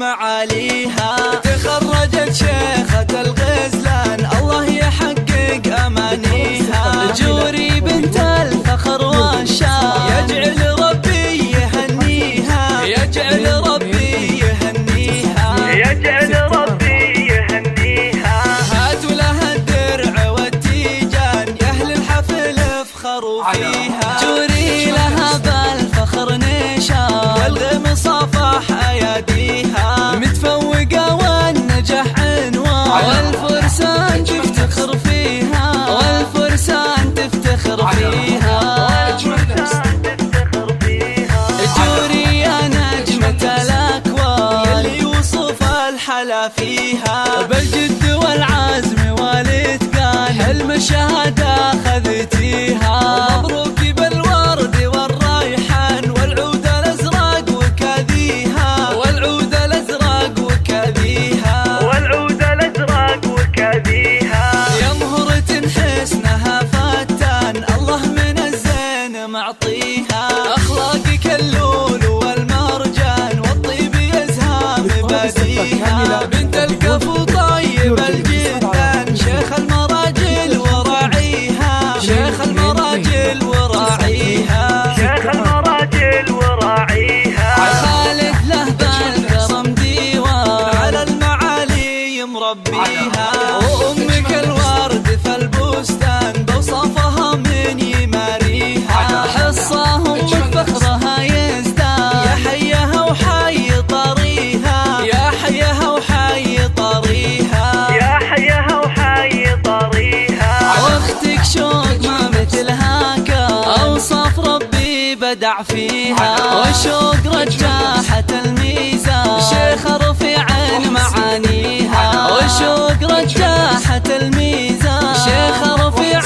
معاليها. تخرجت شيخة الغزلان الله يحقق أمانيها. جوري بنت الفخر والشان يجعل ربي يهنيها، يجعل ربي يهنيها، يجعل ربي يهنيها. هاتوا لها الدرع والتيجان يا أهل الحفل افخروا فيها. جوري لها بالفخر نشان والغم صافح أياديها. متفوقة والنجاح عنوان والفرسان تفتخر فيها، والفرسان تفتخر فيها. جوري يا نجمة الأكوان يلي وصف الحلا فيها. بالجد والعزم والإتقان حلم الشهادة خذتيها. مبروك بالورد والريحان والعود الأزرق وكاذيها، والعود الأزرق وكاذيها، والعود الأزرق وكاذيها. يا مهرة حسنها فتان الله من الزين معطيها. أخلاقك اللول والمرجان والطيب يزهى مباديها. بنت الكفو طيب الجدان شيخ المراجل وراعيها، شيخ المراجل وراعيها، شيخ المراجل وراعيها. خالد له بالكرم ديوان على المعالي مربيها. وأمك الورد في البستان بوصفها من يماريها. حصاهم فخرها يزدان يا حيها وحي طريها، يا حيها وحي طريها، يا حيها وحي طريها. واختك شوق ما مثلها كان اوصاف ربي بدع فيها. وشوق رجاحة الميزان شيخ رفيع معانيها. وشوق رجاحة الميزان شيخ رفيع